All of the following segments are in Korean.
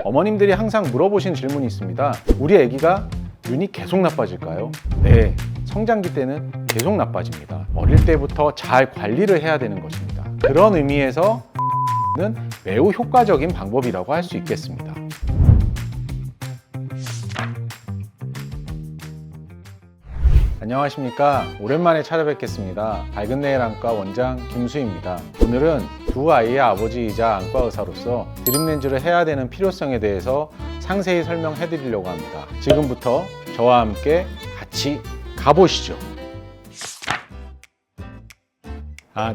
어머님들이 항상 물어보신 질문이 있습니다. 우리 아기가 눈이 계속 나빠질까요? 네, 성장기 때는 계속 나빠집니다. 어릴 때부터 잘 관리를 해야 되는 것입니다. 그런 의미에서 는 매우 효과적인 방법이라고 할 수 있겠습니다. 안녕하십니까. 오랜만에 찾아뵙겠습니다. 밝은 내일 안과 원장 김수희입니다. 오늘은 두 아이의 아버지이자 안과 의사로서 드립렌즈를 해야 되는 필요성에 대해서 상세히 설명해 드리려고 합니다. 지금부터 저와 함께 같이 가보시죠.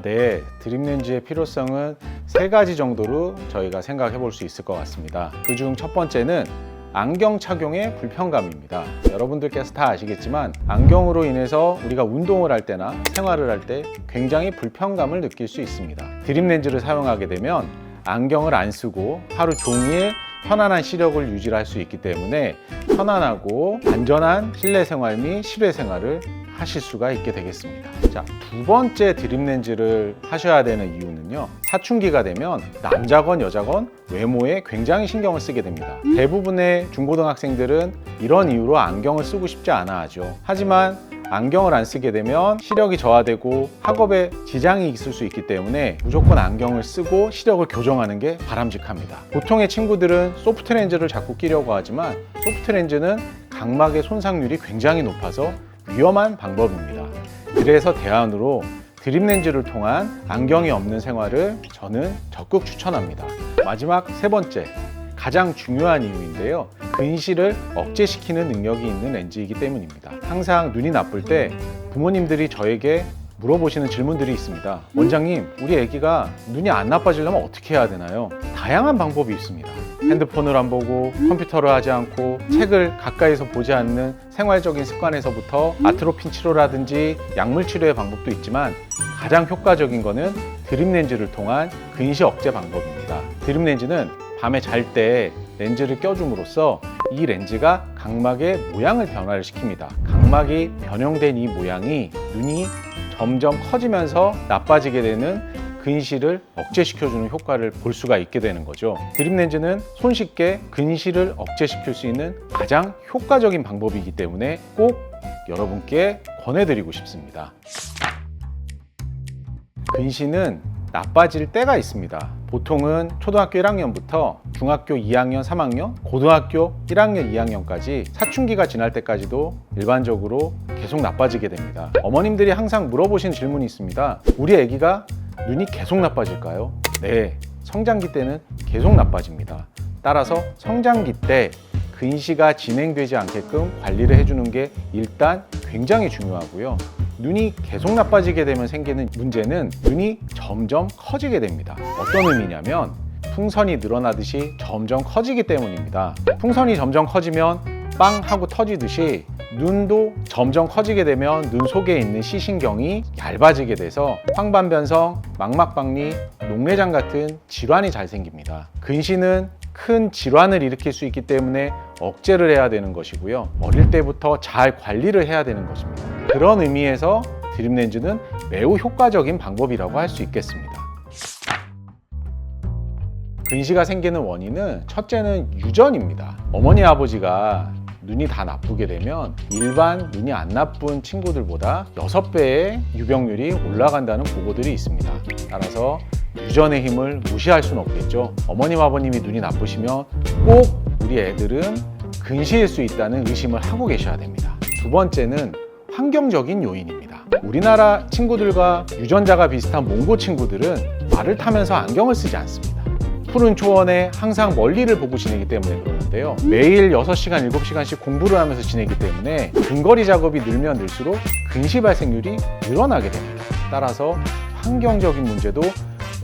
네. 드립렌즈의 필요성은 세 가지 정도로 저희가 생각해 볼 수 있을 것 같습니다. 그중 첫 번째는 안경 착용의 불편감입니다. 여러분들께서 다 아시겠지만 안경으로 인해서 우리가 운동을 할 때나 생활을 할 때 굉장히 불편감을 느낄 수 있습니다. 드립렌즈를 사용하게 되면 안경을 안 쓰고 하루 종일 편안한 시력을 유지할 수 있기 때문에 편안하고 안전한 실내 생활 및 실외 생활을 하실 수가 있게 되겠습니다. 자, 두 번째 드립렌즈를 하셔야 되는 이유는요, 사춘기가 되면 남자건 여자건 외모에 굉장히 신경을 쓰게 됩니다. 대부분의 중고등학생들은 이런 이유로 안경을 쓰고 싶지 않아 하죠. 하지만 안경을 안 쓰게 되면 시력이 저하되고 학업에 지장이 있을 수 있기 때문에 무조건 안경을 쓰고 시력을 교정하는 게 바람직합니다. 보통의 친구들은 소프트 렌즈를 자꾸 끼려고 하지만 소프트 렌즈는 각막의 손상률이 굉장히 높아서 위험한 방법입니다. 그래서 대안으로 드립렌즈를 통한 안경이 없는 생활을 저는 적극 추천합니다. 마지막 세 번째, 가장 중요한 이유인데요. 근시를 억제시키는 능력이 있는 렌즈이기 때문입니다. 항상 눈이 나쁠 때 부모님들이 저에게 물어보시는 질문들이 있습니다. 원장님, 우리 아기가 눈이 안 나빠지려면 어떻게 해야 되나요? 다양한 방법이 있습니다. 핸드폰을 안 보고 컴퓨터를 하지 않고 책을 가까이서 보지 않는 생활적인 습관에서부터 아트로핀 치료라든지 약물 치료의 방법도 있지만 가장 효과적인 거는 드립렌즈를 통한 근시 억제 방법입니다. 드립렌즈는 밤에 잘 때 렌즈를 껴줌으로써 이 렌즈가 각막의 모양을 변화를 시킵니다. 각막이 변형된 이 모양이 눈이 점점 커지면서 나빠지게 되는 근시를 억제시켜주는 효과를 볼 수가 있게 되는 거죠. 드립렌즈는 손쉽게 근시를 억제시킬 수 있는 가장 효과적인 방법이기 때문에 꼭 여러분께 권해드리고 싶습니다. 근시는 나빠질 때가 있습니다. 보통은 초등학교 1학년부터 중학교 2학년, 3학년, 고등학교 1학년, 2학년까지 사춘기가 지날 때까지도 일반적으로 계속 나빠지게 됩니다. 어머님들이 항상 물어보신 질문이 있습니다. 우리 아기가 눈이 계속 나빠질까요? 네, 성장기 때는 계속 나빠집니다. 따라서 성장기 때 근시가 진행되지 않게끔 관리를 해주는 게 일단 굉장히 중요하고요. 눈이 계속 나빠지게 되면 생기는 문제는 눈이 점점 커지게 됩니다. 어떤 의미냐면 풍선이 늘어나듯이 점점 커지기 때문입니다. 풍선이 점점 커지면 빵 하고 터지듯이 눈도 점점 커지게 되면 눈 속에 있는 시신경이 얇아지게 돼서 황반변성, 망막박리, 녹내장 같은 질환이 잘 생깁니다. 근시는 큰 질환을 일으킬 수 있기 때문에 억제를 해야 되는 것이고요. 어릴 때부터 잘 관리를 해야 되는 것입니다. 그런 의미에서 드립렌즈는 매우 효과적인 방법이라고 할 수 있겠습니다. 근시가 생기는 원인은 첫째는 유전입니다. 어머니 아버지가 눈이 다 나쁘게 되면 일반 눈이 안 나쁜 친구들보다 6배의 유병률이 올라간다는 보고들이 있습니다. 따라서 유전의 힘을 무시할 수는 없겠죠. 어머님 아버님이 눈이 나쁘시면 꼭 우리 애들은 근시일 수 있다는 의심을 하고 계셔야 됩니다. 두 번째는 환경적인 요인입니다. 우리나라 친구들과 유전자가 비슷한 몽고 친구들은 말을 타면서 안경을 쓰지 않습니다. 푸른 초원에 항상 멀리를 보고 지내기 때문에 그러는데요. 매일 6시간, 7시간씩 공부를 하면서 지내기 때문에 근거리 작업이 늘면 늘수록 근시 발생률이 늘어나게 됩니다. 따라서 환경적인 문제도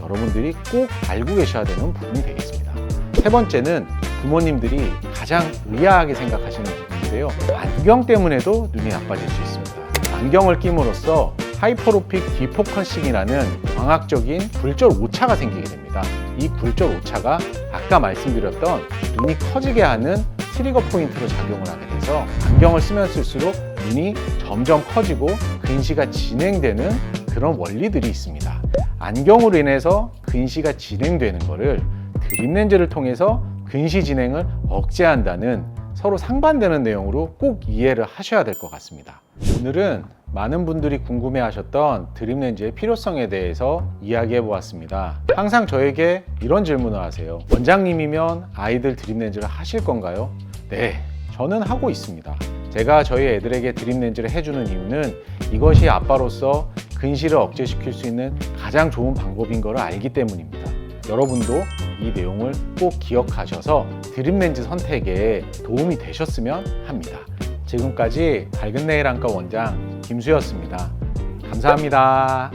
여러분들이 꼭 알고 계셔야 되는 부분이 되겠습니다. 세 번째는 부모님들이 가장 의아하게 생각하시는 부분인데요. 안경 때문에도 눈이 나빠질 수 있습니다. 안경을 낌으로써 하이퍼로픽 디포커싱이라는 광학적인 굴절 오차가 생기게 됩니다. 이 굴절 오차가 아까 말씀드렸던 눈이 커지게 하는 트리거 포인트로 작용을 하게 돼서 안경을 쓰면 쓸수록 눈이 점점 커지고 근시가 진행되는 그런 원리들이 있습니다. 안경으로 인해서 근시가 진행되는 거를 드립렌즈를 통해서 근시 진행을 억제한다는 서로 상반되는 내용으로 꼭 이해를 하셔야 될 것 같습니다. 오늘은 많은 분들이 궁금해하셨던 드립렌즈의 필요성에 대해서 이야기해 보았습니다. 항상 저에게 이런 질문을 하세요. 원장님이면 아이들 드립렌즈를 하실 건가요? 네, 저는 하고 있습니다. 제가 저희 애들에게 드립렌즈를 해주는 이유는 이것이 아빠로서 근시를 억제시킬 수 있는 가장 좋은 방법인 것을 알기 때문입니다. 여러분도 이 내용을 꼭 기억하셔서 드립렌즈 선택에 도움이 되셨으면 합니다. 지금까지 밝은 내일 안과 원장 김수였습니다. 감사합니다.